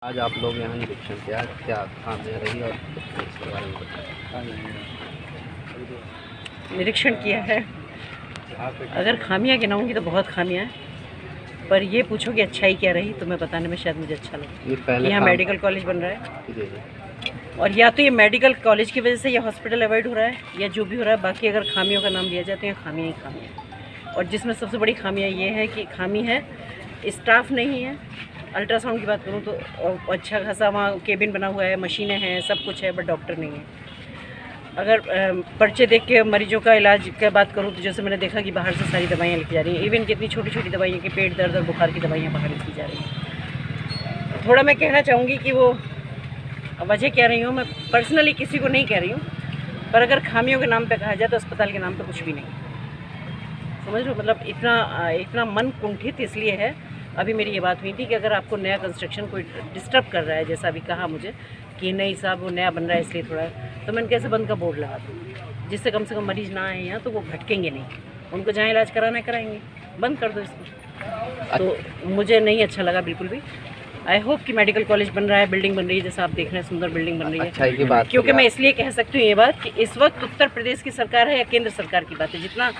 आज आप लोग यहाँ निरीक्षण किया, क्या खामियां रही और इसके बारे में बताएं। निरीक्षण किया है। अगर खामियां गिनाऊंगी तो बहुत खामियां हैं, पर ये पूछो कि अच्छाई क्या रही तो मैं बताने में शायद मुझे अच्छा लगे। ये पहले यहाँ मेडिकल कॉलेज बन रहा है जी। और या तो ये मेडिकल कॉलेज की वजह से ये हॉस्पिटल अवॉइड हो रहा है या जो भी हो रहा है। बाकी अगर खामियों का नाम लिया जाए तो ये खामियाँ ही खामियाँ हैं। और जिसमें सबसे बड़ी खामियाँ ये है कि खामी है स्टाफ नहीं है। अल्ट्रासाउंड की बात करूँ तो अच्छा खासा वहाँ केबिन बना हुआ है, मशीनें हैं, सब कुछ है, बट डॉक्टर नहीं है। अगर पर्चे देख के मरीजों का इलाज की बात करूँ तो जैसे मैंने देखा कि बाहर से सारी दवाइयाँ लिखी जा रही हैं। इवन कितनी छोटी छोटी दवाइयाँ कि पेट दर्द और बुखार की दवाइयाँ बाहर लिखी जा रही हैं। थोड़ा मैं कहना चाहूँगी कि वो वजह कह रही हूँ, मैं पर्सनली किसी को नहीं कह रही हूँ, पर अगर खामियों के नाम पे कहा जाए तो अस्पताल के नाम पे कुछ भी नहीं। समझ लो, मतलब इतना मन कुंठित इसलिए है। अभी मेरी ये बात हुई थी कि अगर आपको नया कंस्ट्रक्शन कोई डिस्टर्ब कर रहा है, जैसा अभी कहा मुझे कि नहीं साहब वो नया बन रहा है इसलिए थोड़ा, तो मैंने कैसे बंद का बोर्ड लगा दूँ जिससे कम से कम मरीज़ ना आए यहाँ, तो वो भटकेंगे नहीं, उनको जहाँ इलाज कराना है कराएंगे, बंद कर दो इसको। तो मुझे नहीं अच्छा लगा बिल्कुल भी। आई होप कि मेडिकल कॉलेज बन रहा है, बिल्डिंग बन रही है, जैसा आप देख रहे हैं सुंदर बिल्डिंग बन रही है। अच्छाई की बात, क्योंकि मैं इसलिए कह सकती हूँ ये बात कि इस वक्त उत्तर प्रदेश की सरकार है या केंद्र सरकार की बात है, जितना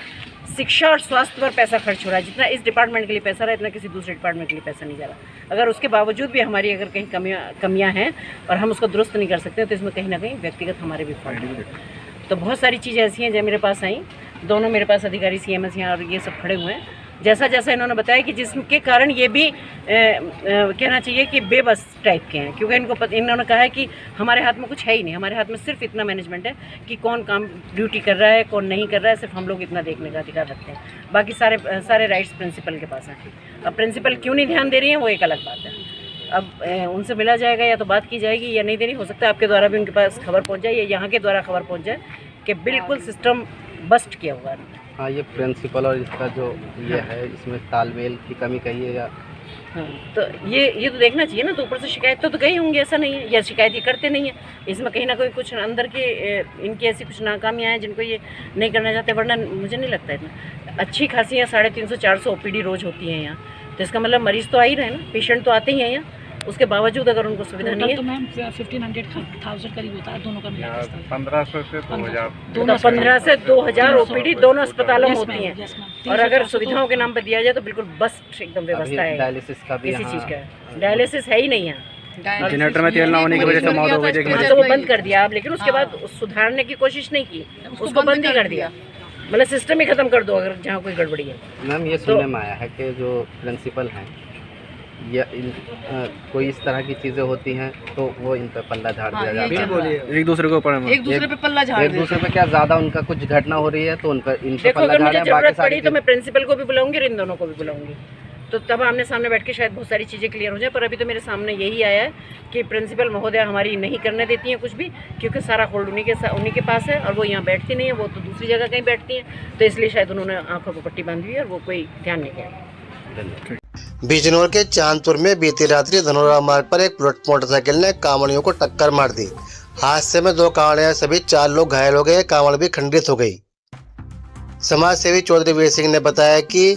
शिक्षा और स्वास्थ्य पर पैसा खर्च हो रहा है, जितना इस डिपार्टमेंट के लिए पैसा रहा है, इतना किसी दूसरे डिपार्टमेंट के लिए पैसा नहीं जा रहा। अगर उसके बावजूद भी हमारी अगर कहीं कमियां हैं और हम उसको दुरुस्त नहीं कर सकते तो इसमें कहीं ना कहीं व्यक्तिगत हमारे भी फॉल्ट हैं। तो बहुत सारी चीज़ें ऐसी हैं जो मेरे पास आई, दोनों मेरे पास अधिकारी CMS यहाँ और ये सब खड़े हुए हैं, जैसा जैसा इन्होंने बताया कि जिसके कारण ये भी कहना चाहिए कि बेबस टाइप के हैं। क्योंकि इन्होंने कहा है कि हमारे हाथ में कुछ है ही नहीं, हमारे हाथ में सिर्फ इतना मैनेजमेंट है कि कौन काम ड्यूटी कर रहा है, कौन नहीं कर रहा है, सिर्फ हम लोग इतना देखने का अधिकार रखते हैं। बाकी सारे राइट्स प्रिंसिपल के पास हैं। अब प्रिंसिपल क्यों नहीं ध्यान दे रही हैं वो एक अलग बात है। अब उनसे मिला जाएगा या तो बात की जाएगी या नहीं देनी, हो सकता है आपके द्वारा भी उनके पास खबर पहुँच जाए या यहाँ के द्वारा खबर पहुँच जाए कि बिल्कुल सिस्टम बस्ट किया हुआ है। हाँ, ये प्रिंसिपल और इसका जो ये है इसमें तालमेल की कमी कहिएगा। हाँ, तो ये तो देखना चाहिए ना। तो ऊपर से शिकायत तो गई होंगी, ऐसा नहीं है, या शिकायत ये करते नहीं है। इसमें कहीं ना कहीं कुछ अंदर के इनकी ऐसी कुछ नाकामियाँ हैं जिनको ये नहीं करना चाहते, वरना मुझे नहीं लगता इतना अच्छी खासी यहाँ 350-400 OPD रोज़ होती है यहाँ। तो इसका मतलब मरीज़ तो आ ही रहे हैं ना, पेशेंट तो आते ही हैं यहाँ। उसके बावजूद अगर उनको सुविधा नहीं है तो मैम 1500 करीब होता है दोनों का मिला के। 1500 से 2000 15 से 2000 OPD दोनों अस्पतालों में होती हैं। और अगर सुविधाओं के नाम पर दिया जाए तो बिल्कुल बस एकदम व्यवस्था है। डायलिसिस का भी किसी चीज़ का डायलिसिस है ही नहीं यहाँ। जनरेटर में तेल ना होने की वजह से मौत हो गई थी। तो वो बंद कर दिया आप, लेकिन उसके बाद सुधारने की कोशिश नहीं की, उसको बंद ही कर दिया। मतलब सिस्टम ही खत्म कर दो अगर जहाँ कोई गड़बड़ी है। मैम, ये सुनने में आया है कि जो प्रिंसिपल हैं या कोई इस तरह की चीज़ें होती हैं तो वो इन पर पल्ला झाड़ दिया जाता है। एक दूसरे के ऊपर एक दूसरे पे पल्ला झाड़ एक दूसरे पे क्या ज़्यादा उनका कुछ घटना हो रही है तो उन पर देखो, अगर मुझे जरूरत पड़ी तो मैं प्रिंसिपल को भी बुलाऊंगी और इन दोनों को भी बुलाऊंगी, तो तब आमने सामने बैठ के शायद बहुत सारी चीज़ें क्लियर हो जाए। पर अभी तो मेरे सामने यही आया है कि प्रिंसिपल महोदया हमारी नहीं करने देती हैं कुछ भी, क्योंकि सारा होल्ड उन्हीं के पास है और वो यहाँ बैठती नहीं है, वो तो दूसरी जगह कहीं बैठती हैं। तो इसलिए शायद उन्होंने आंखों को पट्टी बांधी हुई है और वो कोई ध्यान नहीं दिया। बिजनौर के चांदपुर में बीती रात्रि धनौरा मार्ग पर एक बुलेट मोटरसाइकिल ने कांवड़ियों को टक्कर मार दी। हादसे में 2 कांवड़ियां सभी 4 लोग घायल हो गए, कांवड़ भी खंडित हो गई। समाज सेवी चौधरी वीर सिंह ने बताया कि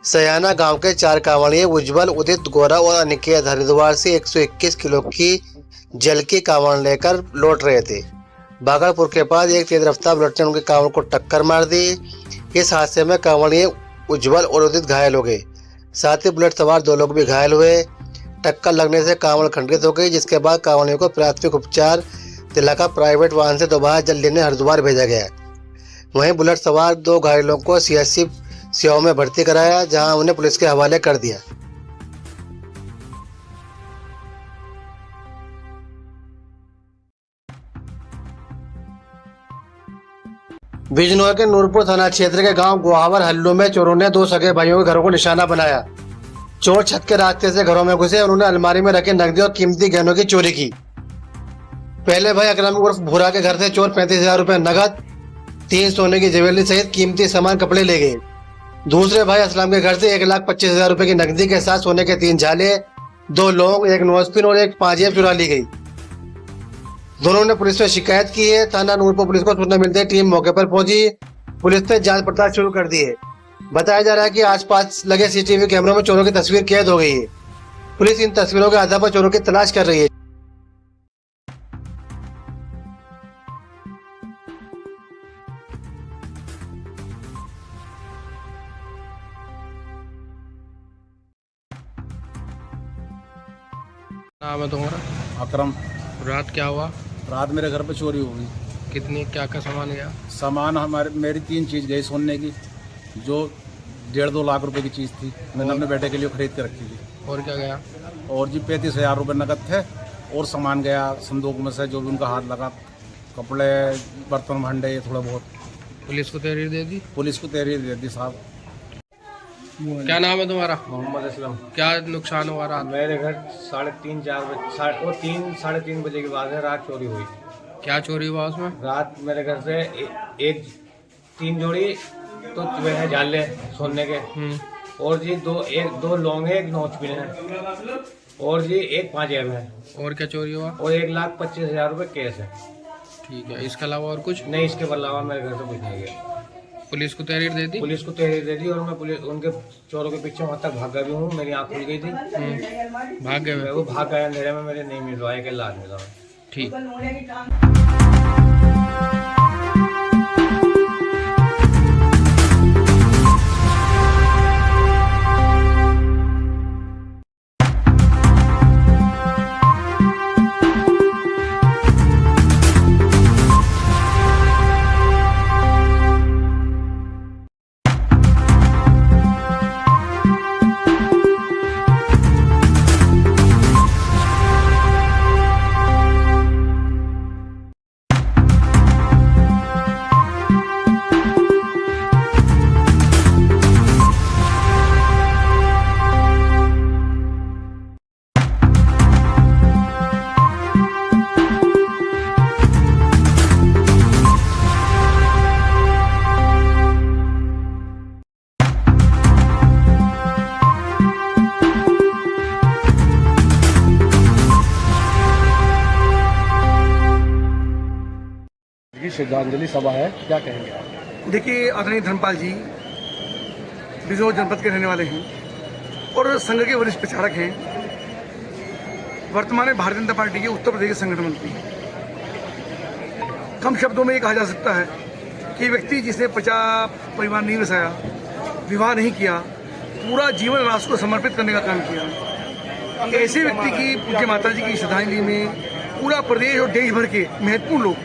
सयाना गांव के 4 कांवड़िए उज्जवल, उदित, गौरव और अनिकेत हरिद्वार से 121 किलो की जल की कांवड़ लेकर लौट रहे थे। बागलपुर के पास एक तेज रफ्तार बुलेट ने उनके कांवड़ को टक्कर मार दी। इस हादसे में कांवड़िए उज्जवल और उदित घायल हो गए, साथ ही बुलेट सवार 2 लोग भी घायल हुए। टक्कर लगने से कांवड़ खंडित हो गई, जिसके बाद कांवड़ियों को प्राथमिक उपचार तिलका प्राइवेट वाहन से दोबारा जल्द लेने हरिद्वार भेजा गया। वहीं बुलेट सवार 2 घायलों को CHC सियाओं में भर्ती कराया, जहां उन्हें पुलिस के हवाले कर दिया। बिजनौर के नूरपुर थाना क्षेत्र के गांव गुहावर हल्लू में चोरों ने 2 सगे भाइयों के घरों को निशाना बनाया। चोर छत के रास्ते से घरों में घुसे, उन्होंने अलमारी में रखे नकदी और कीमती गहनों की चोरी की। पहले भाई अकरम उर्फ भूरा के घर से चोर 35,000 रुपए नगद, 3 सोने की ज्वेलरी सहित कीमती सामान कपड़े ले गए। दूसरे भाई असलम के घर से 1,25,000 रुपए की नकदी के साथ सोने के 3 झाले, 2 लौंग, 1 नोजपिन और 1 पाजेब चुरा ली गई। दोनों ने पुलिस में शिकायत की है। थाना नूरपुर पुलिस को सूचना मिलते ही टीम मौके पर पहुंची। पुलिस ने जांच पड़ताल शुरू कर दी है। बताया जा रहा है कि आसपास लगे CCTV कैमरों में चोरों की तस्वीर कैद हो गई है। पुलिस इन तस्वीरों के आधार पर चोरों की तलाश कर रही है। नाम है तुम्हारा? अकरम। रात क्या हुआ? रात मेरे घर पे चोरी हो गई। कितनी क्या क्या सामान गया? सामान मेरी 3 चीज़ गई सोने की, जो 1.5-2 लाख रुपए की चीज़ थी। मैंने अपने बेटे के लिए खरीद के रखी थी। और क्या गया? और जी 35,000 रुपये नकद थे, और सामान गया संदूक में से जो भी उनका हाथ लगा, कपड़े, बर्तन भांडे, ये थोड़ा बहुत। पुलिस को तहरीर दे दी? पुलिस को तहरीर दे दी साहब। क्या नाम है तुम्हारा? मोहम्मद असलम। क्या नुकसान हुआ रात? मेरे घर 3:30 बजे के बाद रात चोरी हुई। क्या चोरी हुआ उसमें? रात मेरे घर से एक 3 जोड़ी तो वह है जाले सोने के, और जी दो लौंग है, एक नौचपिन है, और जी एक 5 जेब है। और क्या चोरी हुआ? और 1,25,000 रुपये कैश है। ठीक है, इसके अलावा और कुछ नहीं, इसके अलावा मेरे घर से कुछ नहीं गया। पुलिस को तहरीर दे दी? पुलिस को तहरीर दे दी, और मैं उनके चोरों के पीछे वहाँ तक भागा भी हूँ। मेरी आँख खुल गई थी, भाग गए वो भाग गए अंधेरे में, मेरे नहीं मिल रहा है कि लाद मिला। ठीक। श्रद्धांजलि सभा है, क्या कहेंगे आप? देखिए, आदरणीय धर्मपाल जी बिजनौर जनपद के रहने वाले हैं और संघ के वरिष्ठ प्रचारक हैं। वर्तमान में भारतीय जनता पार्टी के उत्तर प्रदेश के संगठन मंत्री। कम शब्दों में ये कहा जा सकता है कि व्यक्ति जिसने परिवार नहीं बसाया, विवाह नहीं किया, पूरा जीवन राष्ट्र को समर्पित करने का काम किया, ऐसे व्यक्ति की पूज्य माता जी की श्रद्धांजलि में पूरा प्रदेश और देश भर के महत्वपूर्ण लोग,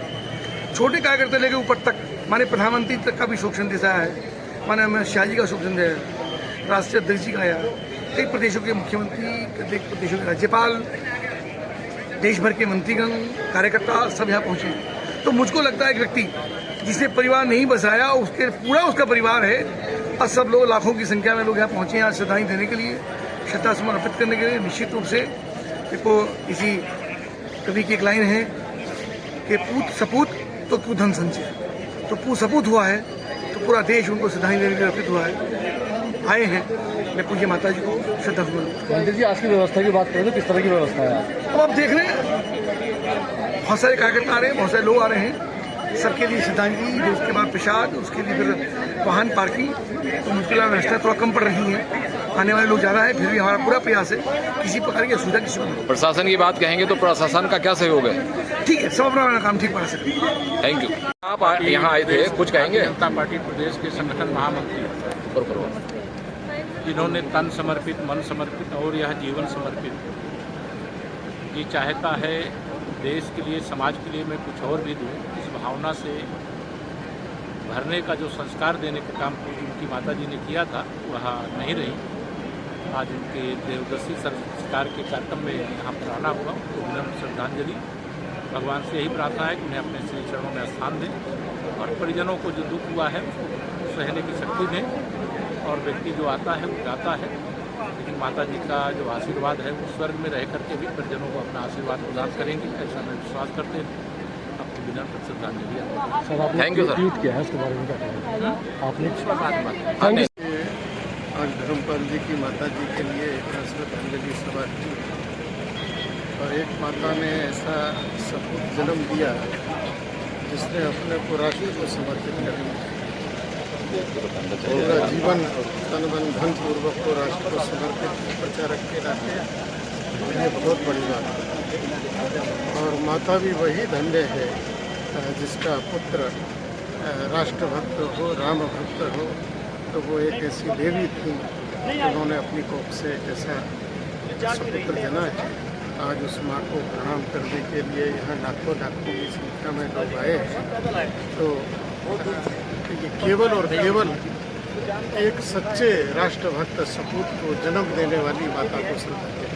छोटे कार्यकर्ता लेकर ऊपर तक, माने प्रधानमंत्री तक का भी शोक संदेश आया है, माने अमित शाह जी का शोक संदेश है, राष्ट्रीय अध्यक्ष जी का आया, कई प्रदेशों के मुख्यमंत्री, कई प्रदेशों के राज्यपाल, देश भर के मंत्रीगण, कार्यकर्ता सब यहाँ पहुँचे। तो मुझको लगता है एक व्यक्ति जिसने परिवार नहीं बसाया, उसके पूरा उसका परिवार है, और सब लोग लाखों की संख्या में लोग यहाँ पहुँचे यहाँ श्रद्धांजलि देने के लिए, श्रद्धा सुमन अर्पित करने के लिए। निश्चित रूप से देखो, इसी कवि की एक लाइन है कि पूत सपूत तो क्यों धन संचय, तो पूत सपूत हुआ है तो पूरा देश उनको श्रद्धांजलि देने के लिए अर्पित हुआ है। आए हैं, मैं पूज्य माता जी को श्रद्धा सुमन। मंत्री जी, आज की व्यवस्था की बात करें तो किस तरह की व्यवस्था है? अब आप देख रहे हैं, बहुत सारे कार्यकर्ता आ रहे हैं, बहुत सारे लोग आ रहे हैं, सबके लिए श्रद्धांजलि, जो उसके बाद प्रसाद, उसके लिए फिर वाहन पार्किंग, तो मुझको लगा व्यवस्था थोड़ा कम पड़ रही है, आने वाले लोग ज़्यादा है, फिर भी हमारा पूरा प्रयास है किसी प्रकार की असुविधा किसी को नहीं। प्रशासन की बात कहेंगे तो प्रशासन का क्या सहयोग है? ठीक है, सब अपना काम ठीक पड़ा सके। Thank you. आप यहाँ आए थे, कुछ कहेंगे? जनता पार्टी प्रदेश के संगठन महामंत्री, जिन्होंने तन समर्पित, मन समर्पित और यह जीवन समर्पित, ये चाहता है देश के लिए, समाज के लिए मैं कुछ और भी दूँ, इस भावना से भरने का जो संस्कार देने का काम उनकी माता जी ने किया था, वह नहीं रही। आज उनके देवदर्शी संस्कार के कार्यक्रम में यहाँ पर आना हुआ, तो विनम्र श्रद्धांजलि। भगवान से यही प्रार्थना है कि उन्हें अपने श्री चरणों में स्थान दें और परिजनों को जो दुख हुआ है उसको सहने की शक्ति दें। और व्यक्ति जो आता है वो जाता है, लेकिन माता जी का जो आशीर्वाद है वो स्वर्ग में रह करके भी परिजनों को अपना आशीर्वाद प्रदान करेंगे, ऐसा मैं विश्वास करते हैं। आपको विनम्र श्रद्धांजलि। Thank you sir. ट्वीट किया है, उसके बारे में क्या कहेंगे आपने? आज धर्मपाल जी की माता जी के लिए श्रद्धांजलि सभा की, और एक माता ने ऐसा सपूत जन्म दिया जिसने अपने को राष्ट्र को समर्पित कर दिया। पूरा जीवन तन मन धन पूर्वक को राष्ट्र को समर्पित प्रचारक के नाते ये बहुत बड़ी बात है। और माता भी वही धन्य है जिसका पुत्र राष्ट्रभक्त हो, राम भक्त हो। तो वो एक ऐसी देवी थी जिन्होंने अपनी कोख से ऐसा सपुत्र जना है। आज उस माँ को प्रणाम करने के लिए यहाँ लाखों की संख्या में लोग आए हैं। तो ये केवल और केवल एक सच्चे राष्ट्रभक्त सपूत को जन्म देने वाली माता को श्रद्धांजलि।